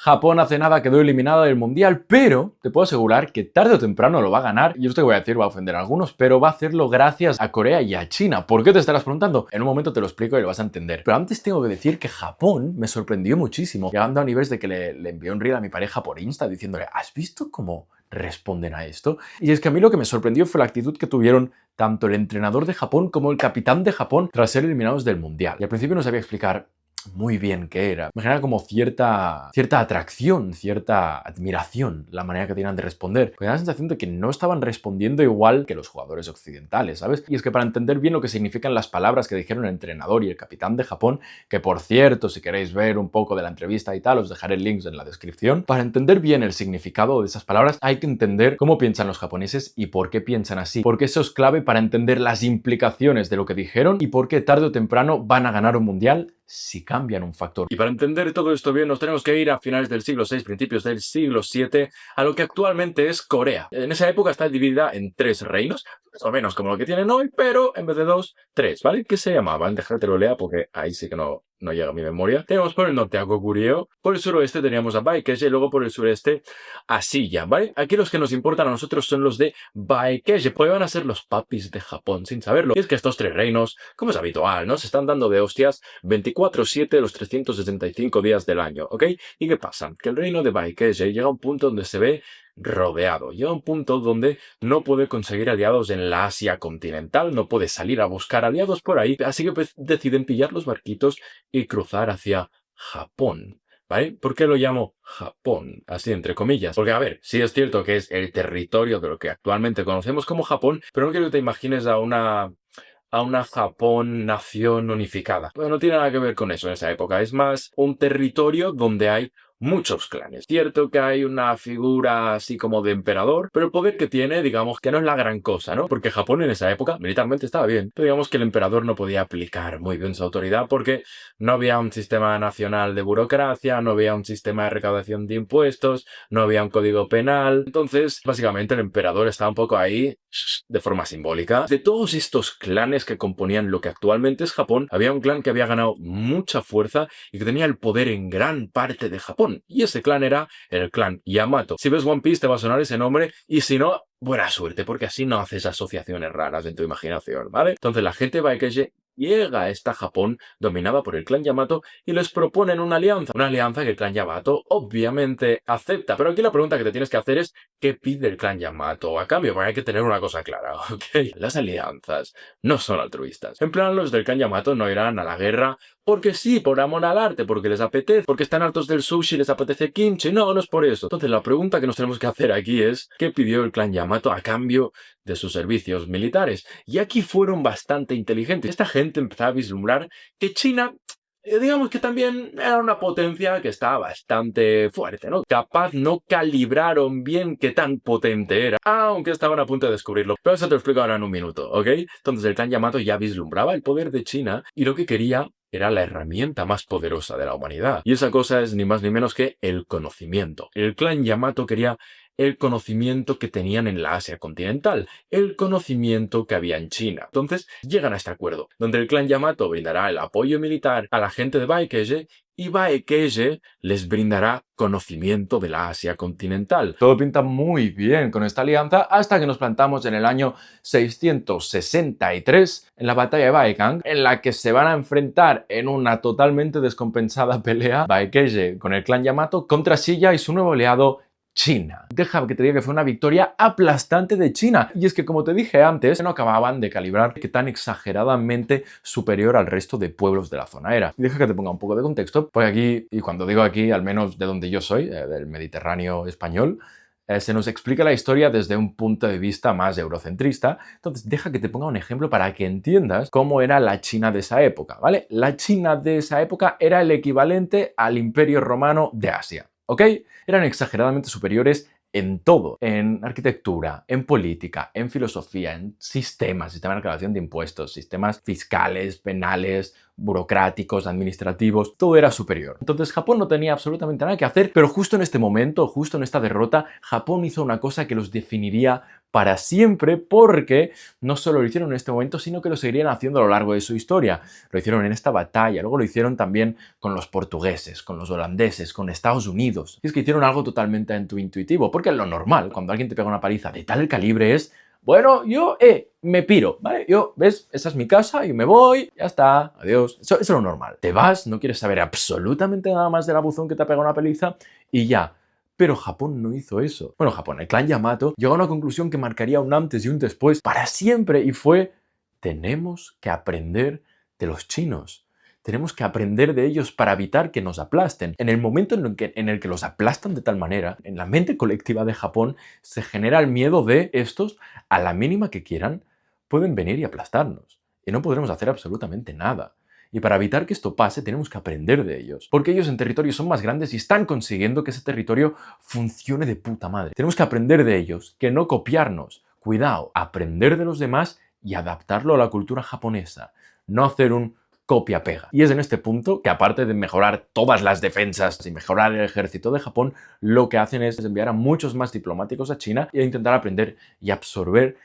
Japón hace nada quedó eliminada del Mundial, pero te puedo asegurar que tarde o temprano lo va a ganar. Y esto que voy a decir va a ofender a algunos, pero va a hacerlo gracias a Corea y a China. ¿Por qué te estarás preguntando? En un momento te lo explico y lo vas a entender. Pero antes tengo que decir que Japón me sorprendió muchísimo, llegando a niveles de que le envié un reel a mi pareja por Insta diciéndole, ¿has visto cómo responden a esto? Y es que a mí lo que me sorprendió fue la actitud que tuvieron tanto el entrenador de Japón como el capitán de Japón tras ser eliminados del Mundial. Y al principio no sabía explicar muy bien qué era. Me genera como cierta atracción, cierta admiración la manera que tenían de responder. Porque da la sensación de que no estaban respondiendo igual que los jugadores occidentales, ¿sabes? Y es que para entender bien lo que significan las palabras que dijeron el entrenador y el capitán de Japón, que por cierto, si queréis ver un poco de la entrevista y tal, os dejaré links en la descripción. Para entender bien el significado de esas palabras hay que entender cómo piensan los japoneses y por qué piensan así. Porque eso es clave para entender las implicaciones de lo que dijeron y por qué tarde o temprano van a ganar un mundial si cambian un factor. Y para entender todo esto bien nos tenemos que ir a finales del siglo VI, principios del siglo VII, a lo que actualmente es Corea. En esa época está dividida en 3 reinos, más o menos como lo que tienen hoy, pero en vez de 2, 3, ¿vale? ¿Qué se llamaban? Déjate lo lea porque ahí sí que no llega a mi memoria. Tenemos por el norte a Goguryeo, por el suroeste teníamos a Baekje y luego por el sureste a Silla, ¿vale? Aquí los que nos importan a nosotros son los de Baekje, pues van a ser los papis de Japón, sin saberlo. Y es que estos 3 reinos, como es habitual, ¿no? Se están dando de hostias 24/7 los 365 días del año, ¿ok? ¿Y qué pasa? Que el reino de Baekje llega a un punto donde se ve rodeado. Llega a un punto donde no puede conseguir aliados en la Asia continental, no puede salir a buscar aliados por ahí, así que deciden pillar los barquitos y cruzar hacia Japón. ¿Vale? ¿Por qué lo llamo Japón? Así entre comillas. Porque, a ver, sí es cierto que es el territorio de lo que actualmente conocemos como Japón, pero no quiero que te imagines a una Japón nación unificada. Pues no tiene nada que ver con eso en esa época. Es más un territorio donde hay muchos clanes. Cierto que hay una figura así como de emperador, pero el poder que tiene, digamos que no es la gran cosa, ¿no? Porque Japón en esa época militarmente estaba bien, pero digamos que el emperador no podía aplicar muy bien su autoridad porque no había un sistema nacional de burocracia, no había un sistema de recaudación de impuestos, no había un código penal. Entonces, básicamente el emperador estaba un poco ahí de forma simbólica. De todos estos clanes que componían lo que actualmente es Japón, había un clan que había ganado mucha fuerza y que tenía el poder en gran parte de Japón. Y ese clan era el clan Yamato. Si ves One Piece te va a sonar ese nombre y si no, buena suerte, porque así no haces asociaciones raras en tu imaginación, ¿vale? Entonces la gente de Baekje llega a esta Japón dominada por el clan Yamato y les proponen una alianza que el clan Yamato obviamente acepta. Pero aquí la pregunta que te tienes que hacer es ¿qué pide el clan Yamato a cambio? Porque hay que tener una cosa clara, ¿ok? Las alianzas no son altruistas. En plan, los del clan Yamato no irán a la guerra porque sí, por amor al arte, porque les apetece, porque están hartos del sushi y les apetece kimchi. No, no es por eso. Entonces la pregunta que nos tenemos que hacer aquí es ¿qué pidió el clan Yamato a cambio de sus servicios militares? Y aquí fueron bastante inteligentes. Esta gente empezó a vislumbrar que China digamos que también era una potencia que estaba bastante fuerte, ¿no? Capaz no calibraron bien qué tan potente era, aunque estaban a punto de descubrirlo. Pero eso te lo explico ahora en un minuto, ¿ok? Entonces el clan Yamato ya vislumbraba el poder de China y lo que quería era la herramienta más poderosa de la humanidad. Y esa cosa es ni más ni menos que el conocimiento. El clan Yamato quería el conocimiento que tenían en la Asia continental, el conocimiento que había en China. Entonces llegan a este acuerdo, donde el clan Yamato brindará el apoyo militar a la gente de Baekje y Baekje les brindará conocimiento de la Asia continental. Todo pinta muy bien con esta alianza hasta que nos plantamos en el año 663 en la batalla de Baekang, en la que se van a enfrentar en una totalmente descompensada pelea Baekje con el clan Yamato contra Silla y su nuevo aliado China. Deja que te diga que fue una victoria aplastante de China. Y es que, como te dije antes, no acababan de calibrar que tan exageradamente superior al resto de pueblos de la zona era. Y deja que te ponga un poco de contexto, porque aquí, y cuando digo aquí, al menos de donde yo soy, del Mediterráneo español, se nos explica la historia desde un punto de vista más eurocentrista. Entonces, deja que te ponga un ejemplo para que entiendas cómo era la China de esa época, ¿vale? La China de esa época era el equivalente al Imperio Romano de Asia, ¿ok? Eran exageradamente superiores en todo, en arquitectura, en política, en filosofía, en sistemas de recaudación de impuestos, sistemas fiscales, penales, burocráticos, administrativos, todo era superior. Entonces Japón no tenía absolutamente nada que hacer, pero justo en este momento, justo en esta derrota, Japón hizo una cosa que los definiría para siempre, porque no solo lo hicieron en este momento, sino que lo seguirían haciendo a lo largo de su historia. Lo hicieron en esta batalla, luego lo hicieron también con los portugueses, con los holandeses, con Estados Unidos. Y es que hicieron algo totalmente intuitivo, porque lo normal, cuando alguien te pega una paliza de tal calibre es: bueno, yo me piro, ¿vale? Yo, ¿ves? Esa es mi casa y me voy, ya está, adiós. Eso es lo normal. Te vas, no quieres saber absolutamente nada más del abuzón que te ha pegado una paliza y ya. Pero Japón no hizo eso. Bueno, Japón, el clan Yamato, llegó a una conclusión que marcaría un antes y un después para siempre y fue: tenemos que aprender de los chinos. Tenemos que aprender de ellos para evitar que nos aplasten. En el momento en el que los aplastan de tal manera, en la mente colectiva de Japón se genera el miedo de estos, a la mínima que quieran, pueden venir y aplastarnos. Y no podremos hacer absolutamente nada. Y para evitar que esto pase, tenemos que aprender de ellos. Porque ellos en territorio son más grandes y están consiguiendo que ese territorio funcione de puta madre. Tenemos que aprender de ellos, que no copiarnos. Cuidado, aprender de los demás y adaptarlo a la cultura japonesa. No hacer un copia-pega. Y es en este punto que, aparte de mejorar todas las defensas y mejorar el ejército de Japón, lo que hacen es enviar a muchos más diplomáticos a China e intentar aprender y absorber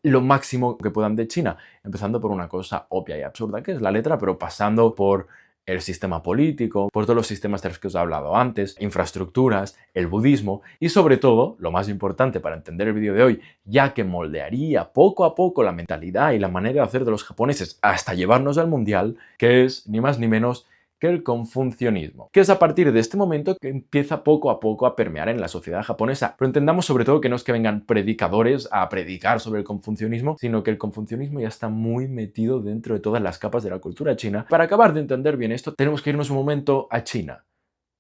lo máximo que puedan de China, empezando por una cosa obvia y absurda que es la letra, pero pasando por el sistema político, por todos los sistemas de los que os he hablado antes, infraestructuras, el budismo y sobre todo, lo más importante para entender el vídeo de hoy, ya que moldearía poco a poco la mentalidad y la manera de hacer de los japoneses hasta llevarnos al mundial, que es ni más ni menos que el confucianismo, que es a partir de este momento que empieza poco a poco a permear en la sociedad japonesa. Pero entendamos sobre todo que no es que vengan predicadores a predicar sobre el confucianismo, sino que el confucianismo ya está muy metido dentro de todas las capas de la cultura china. Para acabar de entender bien esto, tenemos que irnos un momento a China,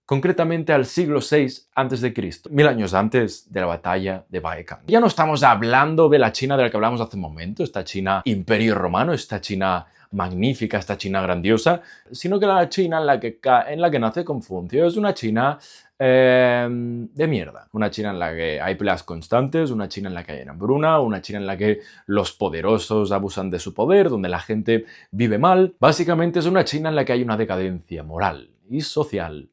concretamente al siglo VI a.C., 1000 años antes de la batalla de Baekhan. Ya no estamos hablando de la China de la que hablamos hace un momento, esta China imperio romano, esta China magnífica, esta China grandiosa, sino que la China en la que nace Confucio es una China de mierda. Una China en la que hay peleas constantes, una China en la que hay hambruna, una China en la que los poderosos abusan de su poder, donde la gente vive mal. Básicamente es una China en la que hay una decadencia moral y social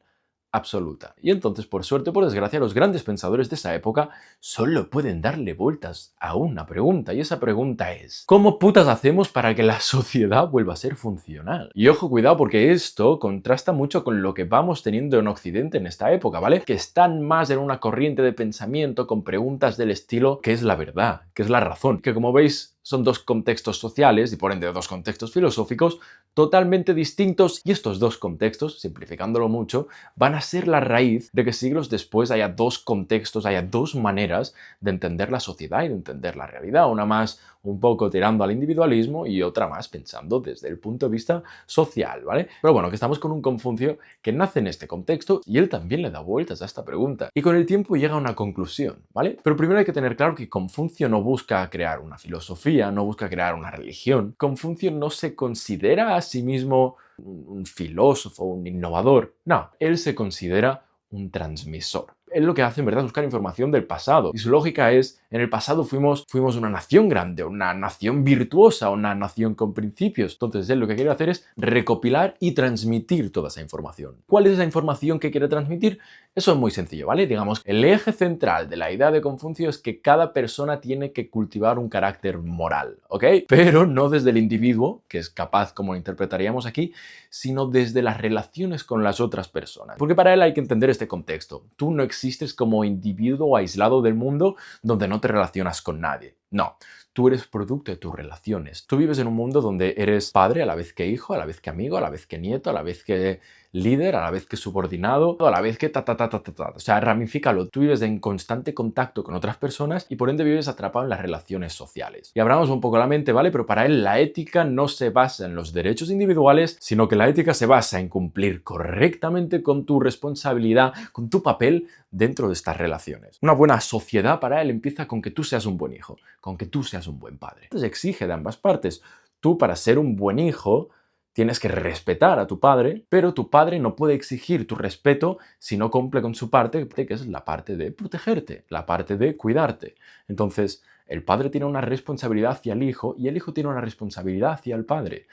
absoluta. Y entonces, por suerte o por desgracia, los grandes pensadores de esa época solo pueden darle vueltas a una pregunta, y esa pregunta es: ¿cómo putas hacemos para que la sociedad vuelva a ser funcional? Y ojo, cuidado, porque esto contrasta mucho con lo que vamos teniendo en Occidente en esta época, ¿vale? Que están más en una corriente de pensamiento con preguntas del estilo: ¿qué es la verdad? ¿Qué es la razón? Que, como veis, son dos contextos sociales y por ende dos contextos filosóficos totalmente distintos, y estos dos contextos, simplificándolo mucho, van a ser la raíz de que siglos después haya dos contextos, haya dos maneras de entender la sociedad y de entender la realidad, una más un poco tirando al individualismo y otra más pensando desde el punto de vista social, ¿vale? Pero bueno, que estamos con un Confucio que nace en este contexto y él también le da vueltas a esta pregunta y con el tiempo llega a una conclusión, ¿vale? Pero primero hay que tener claro que Confucio no busca crear una filosofía, no busca crear una religión. Confucio no se considera a sí mismo un filósofo, un innovador. No, él se considera un transmisor. Él lo que hace en verdad es buscar información del pasado. Y su lógica es: en el pasado fuimos una nación grande, una nación virtuosa, una nación con principios. Entonces él lo que quiere hacer es recopilar y transmitir toda esa información. ¿Cuál es esa información que quiere transmitir? Eso es muy sencillo, ¿vale? Digamos, el eje central de la idea de Confucio es que cada persona tiene que cultivar un carácter moral, ¿ok? Pero no desde el individuo, que es capaz, como lo interpretaríamos aquí, sino desde las relaciones con las otras personas. Porque para él hay que entender este contexto. Tú no existes como individuo aislado del mundo donde no te relacionas con nadie. No, tú eres producto de tus relaciones. Tú vives en un mundo donde eres padre a la vez que hijo, a la vez que amigo, a la vez que nieto, a la vez que líder, a la vez que subordinado, a la vez que O sea, ramifícalo. Tú vives en constante contacto con otras personas y por ende vives atrapado en las relaciones sociales. Y abramos un poco la mente, ¿vale? Pero para él la ética no se basa en los derechos individuales, sino que la ética se basa en cumplir correctamente con tu responsabilidad, con tu papel dentro de estas relaciones. Una buena sociedad para él empieza con que tú seas un buen hijo, con que tú seas un buen padre. Entonces exige de ambas partes. Tú, para ser un buen hijo, tienes que respetar a tu padre, pero tu padre no puede exigir tu respeto si no cumple con su parte, que es la parte de protegerte, la parte de cuidarte. Entonces, el padre tiene una responsabilidad hacia el hijo y el hijo tiene una responsabilidad hacia el padre.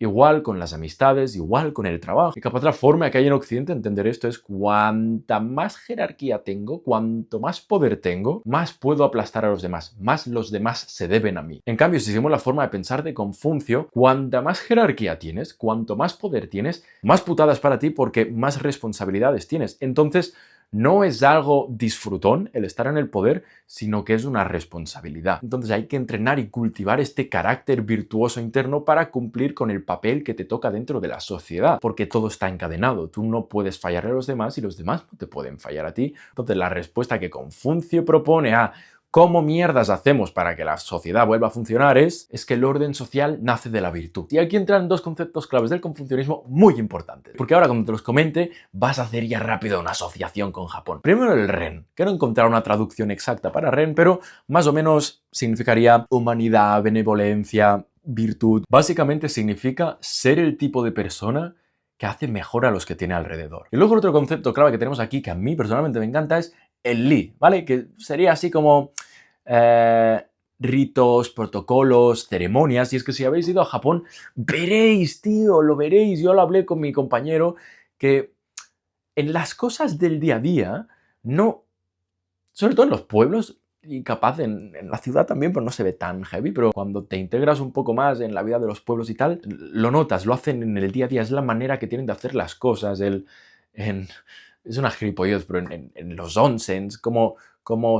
Igual con las amistades, igual con el trabajo. Y que otra forma que hay en Occidente de entender esto es cuanta más jerarquía tengo, cuanto más poder tengo, más puedo aplastar a los demás, más los demás se deben a mí. En cambio, si seguimos la forma de pensar de Confucio, cuanta más jerarquía tienes, cuanto más poder tienes, más putadas para ti porque más responsabilidades tienes. Entonces, no es algo disfrutón el estar en el poder, sino que es una responsabilidad. Entonces hay que entrenar y cultivar este carácter virtuoso interno para cumplir con el papel que te toca dentro de la sociedad, porque todo está encadenado. Tú no puedes fallarle a los demás y los demás no te pueden fallar a ti. Entonces la respuesta que Confucio propone a ¿cómo mierdas hacemos para que la sociedad vuelva a funcionar? Es que el orden social nace de la virtud. Y aquí entran dos conceptos claves del confucianismo muy importantes. Porque ahora cuando te los comente vas a hacer ya rápido una asociación con Japón. Primero el Ren. Quiero encontrar una traducción exacta para Ren, pero más o menos significaría humanidad, benevolencia, virtud. Básicamente significa ser el tipo de persona que hace mejor a los que tiene alrededor. Y luego el otro concepto clave que tenemos aquí, que a mí personalmente me encanta, es el Li, ¿vale? Que sería así como ritos, protocolos, ceremonias. Y es que si habéis ido a Japón, veréis, tío, lo veréis. Yo lo hablé con mi compañero, que en las cosas del día a día, no, sobre todo en los pueblos, y capaz en la ciudad también, pero no se ve tan heavy, pero cuando te integras un poco más en la vida de los pueblos y tal, lo notas, lo hacen en el día a día, es la manera que tienen de hacer las cosas, es una gilipollez, pero en los onsens, cómo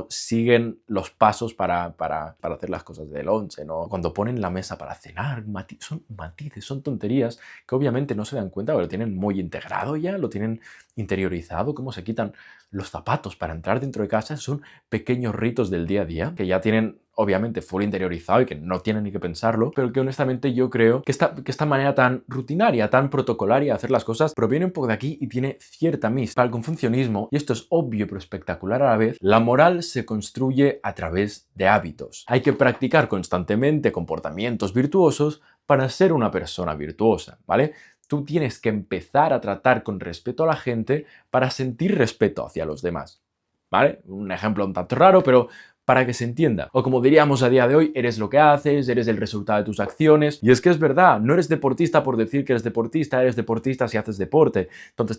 siguen los pasos para hacer las cosas del onsen, ¿no? Cuando ponen la mesa para cenar, son matices, son tonterías que obviamente no se dan cuenta, pero lo tienen muy integrado ya, lo tienen interiorizado, cómo se quitan los zapatos para entrar dentro de casa, son pequeños ritos del día a día que ya tienen obviamente full interiorizado y que no tienen ni que pensarlo, pero que honestamente yo creo que esta manera tan rutinaria, tan protocolaria de hacer las cosas proviene un poco de aquí y tiene cierta mis. Para el confucianismo, y esto es obvio pero espectacular a la vez, la moral se construye a través de hábitos. Hay que practicar constantemente comportamientos virtuosos para ser una persona virtuosa, ¿vale? Tú tienes que empezar a tratar con respeto a la gente para sentir respeto hacia los demás, ¿vale? Un ejemplo un tanto raro, pero para que se entienda. O como diríamos a día de hoy, eres lo que haces, eres el resultado de tus acciones. Y es que es verdad, no eres deportista por decir que eres deportista si haces deporte. Entonces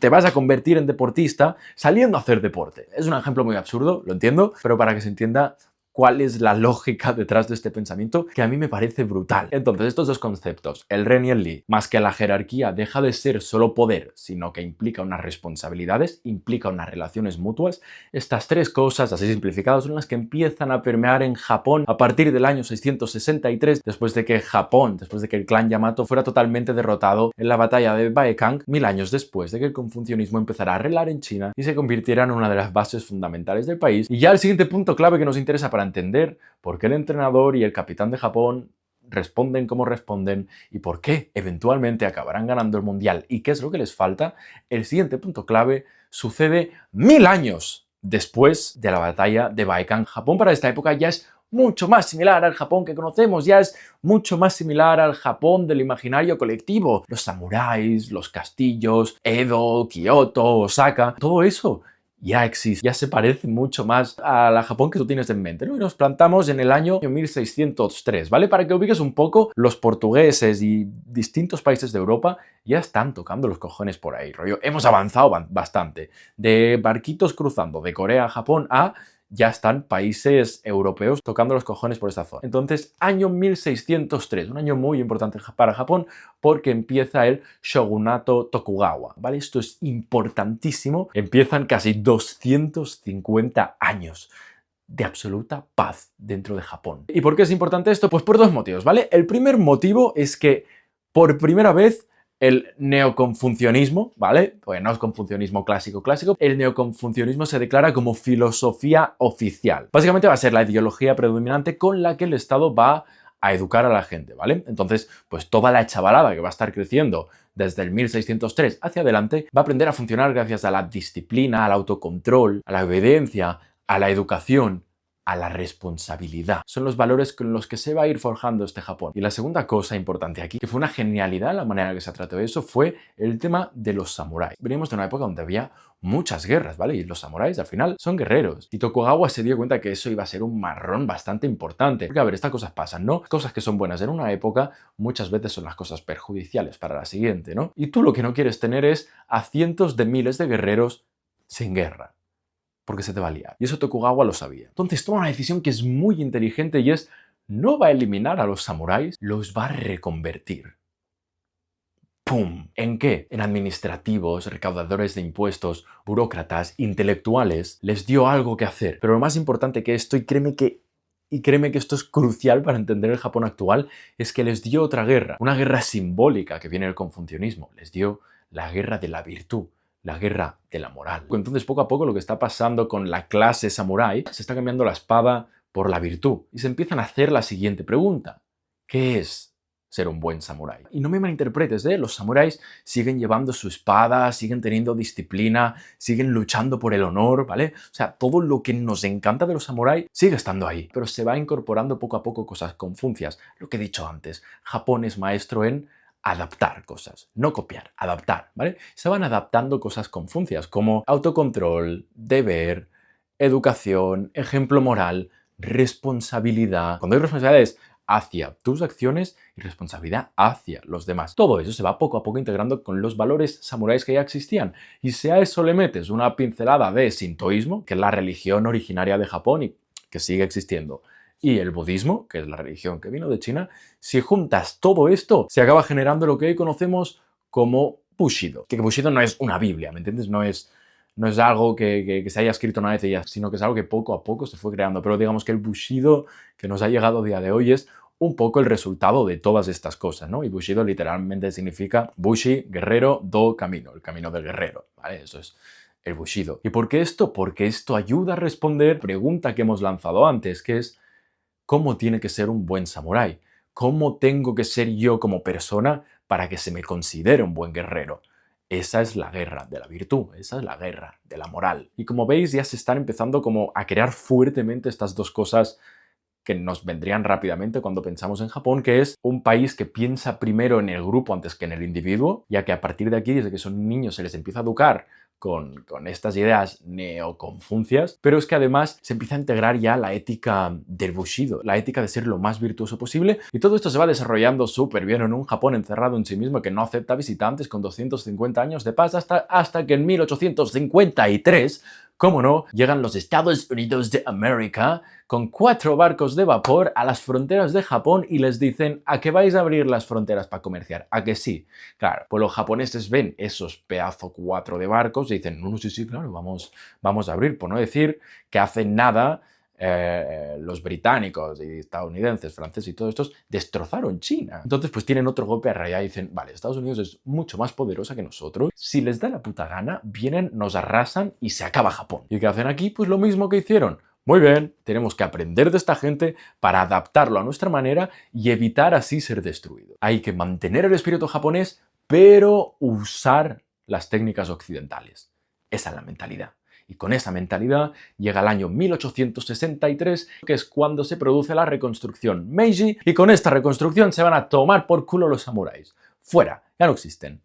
te vas a convertir en deportista saliendo a hacer deporte. Es un ejemplo muy absurdo, lo entiendo, pero para que se entienda cuál es la lógica detrás de este pensamiento que a mí me parece brutal. Entonces, estos dos conceptos, el Ren y el Li, más que la jerarquía deja de ser solo poder, sino que implica unas responsabilidades, implica unas relaciones mutuas, estas tres cosas, así simplificadas, son las que empiezan a permear en Japón a partir del año 663, después de que el clan Yamato fuera totalmente derrotado en la batalla de Baekang, 1000 años después de que el confucianismo empezara a relar en China y se convirtiera en una de las bases fundamentales del país. Y ya el siguiente punto clave que nos interesa para entender por qué el entrenador y el capitán de Japón responden como responden y por qué eventualmente acabarán ganando el mundial y qué es lo que les falta, el siguiente punto clave sucede 1000 años después de la batalla de Baekang. Japón para esta época ya es mucho más similar al Japón que conocemos, ya es mucho más similar al Japón del imaginario colectivo. Los samuráis, los castillos, Edo, Kioto, Osaka, todo eso ya existe, ya se parece mucho más a la Japón que tú tienes en mente, ¿no? Y nos plantamos en el año 1603, ¿vale? Para que ubiques un poco, los portugueses y distintos países de Europa ya están tocando los cojones por ahí, rollo. Hemos avanzado bastante. De barquitos cruzando de Corea a Japón a ya están países europeos tocando los cojones por esta zona. Entonces, año 1603, un año muy importante para Japón porque empieza el shogunato Tokugawa, ¿vale? Esto es importantísimo. Empiezan casi 250 años de absoluta paz dentro de Japón. ¿Y por qué es importante esto? Pues por dos motivos, ¿vale? El primer motivo es que por primera vez el neoconfucianismo, ¿vale? Pues no es confucianismo clásico, el neoconfucianismo se declara como filosofía oficial. Básicamente va a ser la ideología predominante con la que el Estado va a educar a la gente, ¿vale? Entonces, pues toda la chavalada que va a estar creciendo desde el 1603 hacia adelante va a aprender a funcionar gracias a la disciplina, al autocontrol, a la obediencia, a la educación a la responsabilidad. Son los valores con los que se va a ir forjando este Japón. Y la segunda cosa importante aquí, que fue una genialidad la manera en que se trató eso, fue el tema de los samuráis. Venimos de una época donde había muchas guerras, ¿vale? Y los samuráis al final son guerreros. Y Tokugawa se dio cuenta que eso iba a ser un marrón bastante importante. Porque a ver, estas cosas pasan, ¿no? Cosas que son buenas en una época muchas veces son las cosas perjudiciales para la siguiente, ¿no? Y tú lo que no quieres tener es a cientos de miles de guerreros sin guerra, porque se te va a liar. Y eso Tokugawa lo sabía. Entonces toma una decisión que es muy inteligente y es: no va a eliminar a los samuráis, los va a reconvertir. ¡Pum! ¿En qué? En administrativos, recaudadores de impuestos, burócratas, intelectuales. Les dio algo que hacer. Pero lo más importante que esto, y créeme que esto es crucial para entender el Japón actual, es que les dio otra guerra. Una guerra simbólica que viene del confucianismo. Les dio la guerra de la virtud, la guerra de la moral. Entonces, poco a poco, lo que está pasando con la clase samurái, se está cambiando la espada por la virtud. Y se empiezan a hacer la siguiente pregunta: ¿qué es ser un buen samurái? Y no me malinterpretes, ¿eh? Los samuráis siguen llevando su espada, siguen teniendo disciplina, siguen luchando por el honor, ¿vale? O sea, todo lo que nos encanta de los samuráis sigue estando ahí, pero se va incorporando poco a poco cosas confucias. Lo que he dicho antes, Japón es maestro en adaptar cosas, no copiar, adaptar, ¿vale? Se van adaptando cosas confucias como autocontrol, deber, educación, ejemplo moral, responsabilidad. Cuando hay responsabilidades hacia tus acciones y responsabilidad hacia los demás. Todo eso se va poco a poco integrando con los valores samuráis que ya existían. Y si a eso le metes una pincelada de sintoísmo, que es la religión originaria de Japón y que sigue existiendo, y el budismo, que es la religión que vino de China, si juntas todo esto, se acaba generando lo que hoy conocemos como Bushido. Que Bushido no es una Biblia, ¿me entiendes? No es algo que se haya escrito una vez y ya, sino que es algo que poco a poco se fue creando. Pero digamos que el Bushido que nos ha llegado a día de hoy es un poco el resultado de todas estas cosas, ¿no? Y Bushido literalmente significa Bushi, guerrero, Do, camino, el camino del guerrero, ¿vale? Eso es el Bushido. ¿Y por qué esto? Porque esto ayuda a responder la pregunta que hemos lanzado antes, que es: ¿cómo tiene que ser un buen samurái? ¿Cómo tengo que ser yo como persona para que se me considere un buen guerrero? Esa es la guerra de la virtud, esa es la guerra de la moral. Y como veis, ya se están empezando como a crear fuertemente estas dos cosas que nos vendrían rápidamente cuando pensamos en Japón, que es un país que piensa primero en el grupo antes que en el individuo, ya que a partir de aquí, desde que son niños, se les empieza a educar con estas ideas neoconfucias, pero es que además se empieza a integrar ya la ética del Bushido, la ética de ser lo más virtuoso posible, y todo esto se va desarrollando súper bien en un Japón encerrado en sí mismo que no acepta visitantes, con 250 años de paz, hasta que en 1853, cómo no, llegan los Estados Unidos de América con 4 barcos de vapor a las fronteras de Japón y les dicen: ¿a que vais a abrir las fronteras para comerciar? ¿A que sí? Claro, pues los japoneses ven esos pedazos 4 de barcos y dicen: no, sí, sí, claro, vamos a abrir. Por no decir que hace nada los británicos y estadounidenses, franceses y todos estos destrozaron China. Entonces pues tienen otro golpe a realidad y dicen: vale, Estados Unidos es mucho más poderosa que nosotros, si les da la puta gana, vienen, nos arrasan y se acaba Japón. ¿Y qué hacen aquí? Pues lo mismo que hicieron. Muy bien, tenemos que aprender de esta gente para adaptarlo a nuestra manera y evitar así ser destruido. Hay que mantener el espíritu japonés, pero usar las técnicas occidentales. Esa es la mentalidad. Y con esa mentalidad llega el año 1863, que es cuando se produce la reconstrucción Meiji, y con esta reconstrucción se van a tomar por culo los samuráis. Fuera, ya no existen.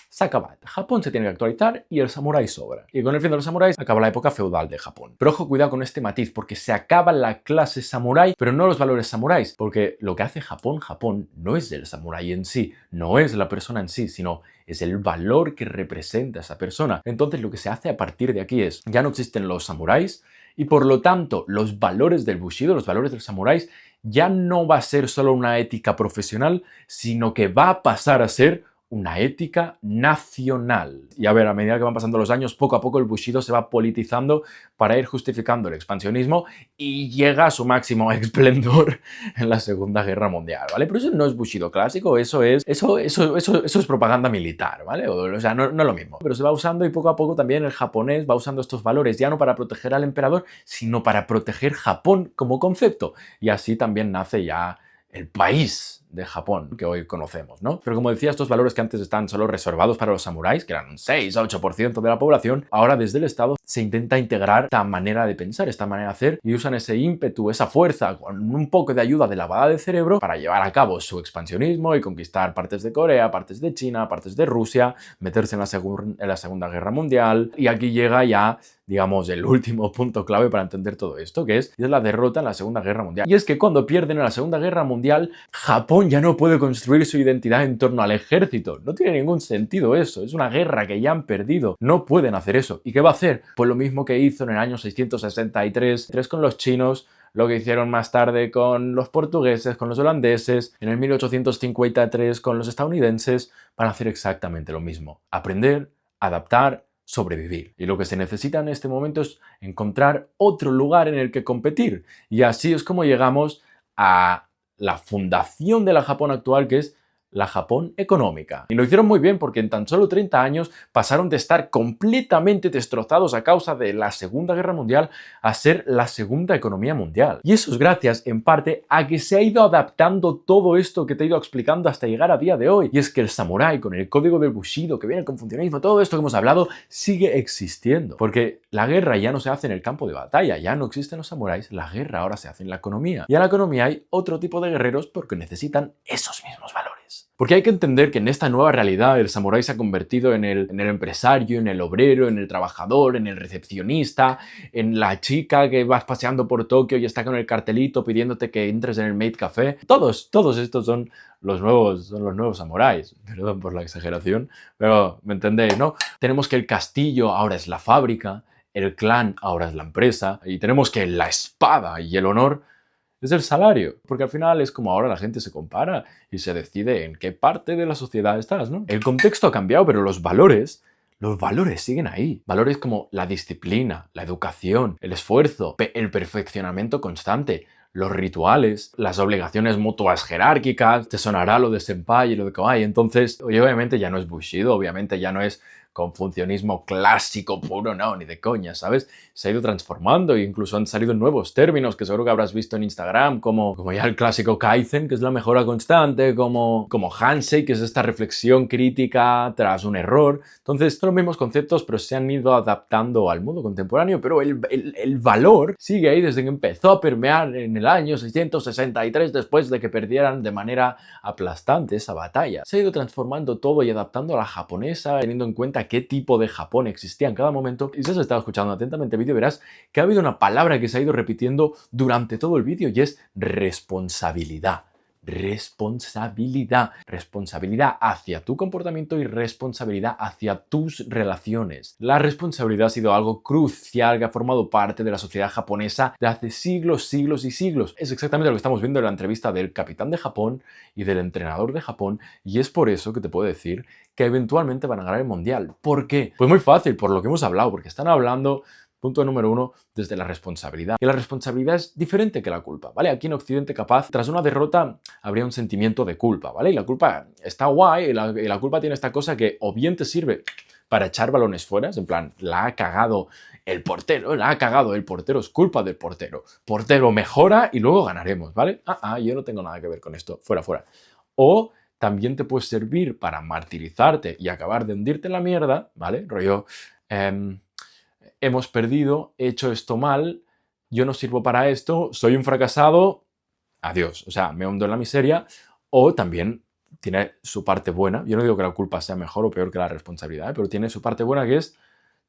Se acaba. Japón se tiene que actualizar y el samurái sobra. Y con el fin de los samuráis acaba la época feudal de Japón. Pero ojo, cuidado con este matiz, porque se acaba la clase samurái, pero no los valores samuráis, porque lo que hace Japón no es el samurái en sí, no es la persona en sí, sino es el valor que representa esa persona. Entonces lo que se hace a partir de aquí es: ya no existen los samuráis y por lo tanto los valores del Bushido, los valores del samuráis, ya no va a ser solo una ética profesional, sino que va a pasar a ser una ética nacional. Y a ver, a medida que van pasando los años, poco a poco el Bushido se va politizando para ir justificando el expansionismo y llega a su máximo esplendor en la Segunda Guerra Mundial, ¿vale? Pero eso no es Bushido clásico, eso es propaganda militar, ¿vale? O sea, no es lo mismo. Pero se va usando y poco a poco también el japonés va usando estos valores, ya no para proteger al emperador, sino para proteger Japón como concepto. Y así también nace ya el país de Japón que hoy conocemos, ¿no? Pero como decía, estos valores que antes estaban solo reservados para los samuráis, que eran un 6 a 8% de la población, ahora desde el Estado se intenta integrar esta manera de pensar, esta manera de hacer, y usan ese ímpetu, esa fuerza, con un poco de ayuda de lavada de cerebro para llevar a cabo su expansionismo y conquistar partes de Corea, partes de China, partes de Rusia, meterse en la Segunda Guerra Mundial. Y aquí llega ya, digamos, el último punto clave para entender todo esto, que es la derrota en la Segunda Guerra Mundial. Y es que cuando pierden en la Segunda Guerra Mundial, Japón ya no puede construir su identidad en torno al ejército. No tiene ningún sentido eso. Es una guerra que ya han perdido. No pueden hacer eso. ¿Y qué va a hacer? Pues lo mismo que hizo en el año 663 con los chinos, lo que hicieron más tarde con los portugueses, con los holandeses, en el 1853 con los estadounidenses, para hacer exactamente lo mismo. Aprender, adaptar, sobrevivir. Y lo que se necesita en este momento es encontrar otro lugar en el que competir. Y así es como llegamos a la fundación de la Japón actual, que es la Japón económica. Y lo hicieron muy bien porque en tan solo 30 años pasaron de estar completamente destrozados a causa de la Segunda Guerra Mundial a ser la segunda economía mundial. Y eso es gracias, en parte, a que se ha ido adaptando todo esto que te he ido explicando hasta llegar a día de hoy. Y es que el samurái, con el código del Bushido, que viene con confucianismo, todo esto que hemos hablado, sigue existiendo. Porque la guerra ya no se hace en el campo de batalla, ya no existen los samuráis, la guerra ahora se hace en la economía. Y en la economía hay otro tipo de guerreros porque necesitan esos mismos valores. Porque hay que entender que en esta nueva realidad el samurái se ha convertido en el empresario, en el obrero, en el trabajador, en el recepcionista, en la chica que vas paseando por Tokio y está con el cartelito pidiéndote que entres en el Maid Café. Todos estos son los nuevos samuráis. Perdón por la exageración, pero me entendéis, ¿no? Tenemos que el castillo ahora es la fábrica, el clan ahora es la empresa, y tenemos que la espada y el honor es el salario, porque al final es como ahora la gente se compara y se decide en qué parte de la sociedad estás, ¿no? El contexto ha cambiado, pero los valores siguen ahí. Valores como la disciplina, la educación, el esfuerzo, el perfeccionamiento constante, los rituales, las obligaciones mutuas jerárquicas. Te sonará lo de senpai y lo de kawaii. Entonces, oye, obviamente ya no es Bushido, obviamente ya no es confucianismo clásico puro, no, ni de coña, ¿sabes? Se ha ido transformando e incluso han salido nuevos términos que seguro que habrás visto en Instagram, como ya el clásico Kaizen, que es la mejora constante, como Handshake, que es esta reflexión crítica tras un error. Entonces, son los mismos conceptos, pero se han ido adaptando al mundo contemporáneo, pero el valor sigue ahí desde que empezó a permear en el año 663, después de que perdieran de manera aplastante esa batalla. Se ha ido transformando todo y adaptando a la japonesa, teniendo en cuenta qué tipo de Japón existía en cada momento. Y si has estado escuchando atentamente el vídeo, verás que ha habido una palabra que se ha ido repitiendo durante todo el vídeo y es responsabilidad. Responsabilidad. Responsabilidad hacia tu comportamiento y responsabilidad hacia tus relaciones. La responsabilidad ha sido algo crucial que ha formado parte de la sociedad japonesa de hace siglos, siglos y siglos. Es exactamente lo que estamos viendo en la entrevista del capitán de Japón y del entrenador de Japón, y es por eso que te puedo decir que eventualmente van a ganar el mundial. ¿Por qué? Pues muy fácil, por lo que hemos hablado, porque están hablando, punto número uno, desde la responsabilidad. Y la responsabilidad es diferente que la culpa, ¿vale? Aquí en Occidente, capaz, tras una derrota, habría un sentimiento de culpa, ¿vale? Y la culpa está guay, y la culpa tiene esta cosa que o bien te sirve para echar balones fuera, en plan, la ha cagado el portero, es culpa del portero. Portero mejora y luego ganaremos, ¿vale? Yo no tengo nada que ver con esto, fuera. O también te puede servir para martirizarte y acabar de hundirte en la mierda, ¿vale? Rollo, hemos perdido, he hecho esto mal, yo no sirvo para esto, soy un fracasado, adiós. O sea, me hundo en la miseria. O también tiene su parte buena. Yo no digo que la culpa sea mejor o peor que la responsabilidad, pero tiene su parte buena, que es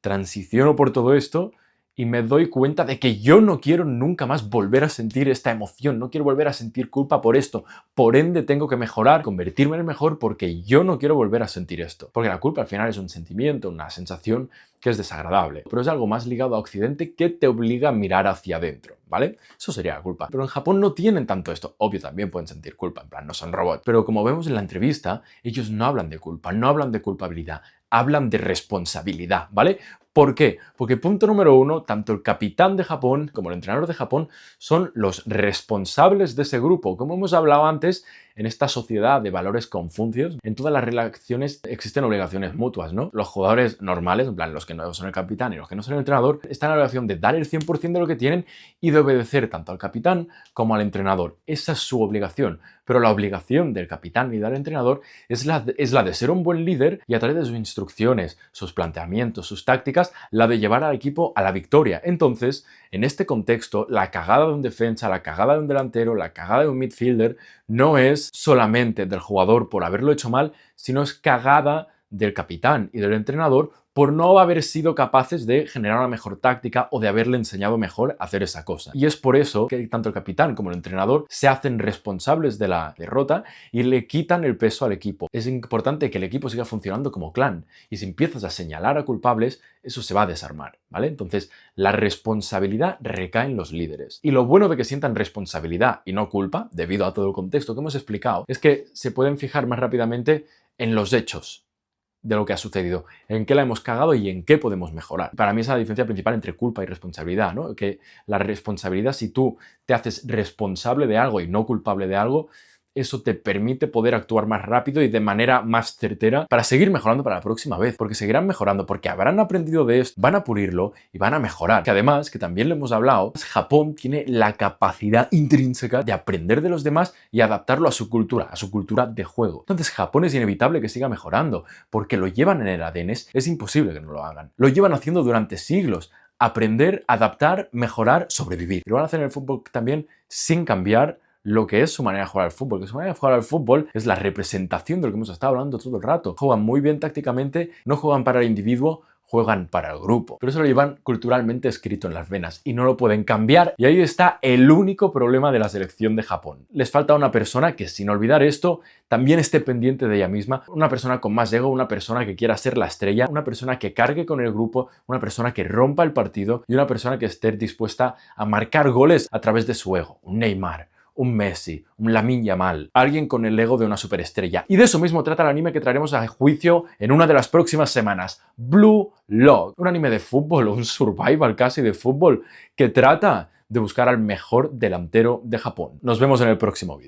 transiciono por todo esto y me doy cuenta de que yo no quiero nunca más volver a sentir esta emoción, no quiero volver a sentir culpa por esto, por ende tengo que mejorar, convertirme en el mejor porque yo no quiero volver a sentir esto. Porque la culpa al final es un sentimiento, una sensación que es desagradable, pero es algo más ligado a Occidente que te obliga a mirar hacia adentro, ¿vale? Eso sería la culpa. Pero en Japón no tienen tanto esto. Obvio, también pueden sentir culpa, en plan, no son robots. Pero como vemos en la entrevista, ellos no hablan de culpa, no hablan de culpabilidad, hablan de responsabilidad, ¿vale? ¿Por qué? Porque punto número uno, tanto el capitán de Japón como el entrenador de Japón son los responsables de ese grupo. Como hemos hablado antes, en esta sociedad de valores confucios, en todas las relaciones existen obligaciones mutuas, ¿no? Los jugadores normales, en plan los que no son el capitán y los que no son el entrenador, están en la obligación de dar el 100% de lo que tienen y de obedecer tanto al capitán como al entrenador. Esa es su obligación. Pero la obligación del capitán y del entrenador es la de ser un buen líder y a través de sus instrucciones, sus planteamientos, sus tácticas, la de llevar al equipo a la victoria. Entonces, en este contexto, la cagada de un defensa, la cagada de un delantero, la cagada de un midfielder no es solamente del jugador por haberlo hecho mal, sino es cagada del capitán y del entrenador por no haber sido capaces de generar una mejor táctica o de haberle enseñado mejor a hacer esa cosa. Y es por eso que tanto el capitán como el entrenador se hacen responsables de la derrota y le quitan el peso al equipo. Es importante que el equipo siga funcionando como clan y si empiezas a señalar a culpables, eso se va a desarmar, ¿vale? Entonces, la responsabilidad recae en los líderes. Y lo bueno de que sientan responsabilidad y no culpa, debido a todo el contexto que hemos explicado, es que se pueden fijar más rápidamente en los hechos de lo que ha sucedido, en qué la hemos cagado y en qué podemos mejorar. Para mí esa es la diferencia principal entre culpa y responsabilidad, ¿no? Que la responsabilidad, si tú te haces responsable de algo y no culpable de algo, eso te permite poder actuar más rápido y de manera más certera para seguir mejorando para la próxima vez, porque seguirán mejorando, porque habrán aprendido de esto, van a pulirlo y van a mejorar. Que además, que también lo hemos hablado, Japón tiene la capacidad intrínseca de aprender de los demás y adaptarlo a su cultura de juego. Entonces Japón es inevitable que siga mejorando, porque lo llevan en el ADN, es imposible que no lo hagan. Lo llevan haciendo durante siglos. Aprender, adaptar, mejorar, sobrevivir. Y lo van a hacer en el fútbol también sin cambiar lo que es su manera de jugar al fútbol. Que su manera de jugar al fútbol es la representación de lo que hemos estado hablando todo el rato. Juegan muy bien tácticamente, no juegan para el individuo, juegan para el grupo. Pero eso lo llevan culturalmente escrito en las venas y no lo pueden cambiar. Y ahí está el único problema de la selección de Japón. Les falta una persona que, sin olvidar esto, también esté pendiente de ella misma. Una persona con más ego, una persona que quiera ser la estrella, una persona que cargue con el grupo, una persona que rompa el partido y una persona que esté dispuesta a marcar goles a través de su ego. Un Neymar, un Messi, un Lamine Yamal, alguien con el ego de una superestrella. Y de eso mismo trata el anime que traeremos a juicio en una de las próximas semanas, Blue Lock, un anime de fútbol, un survival casi de fútbol, que trata de buscar al mejor delantero de Japón. Nos vemos en el próximo vídeo.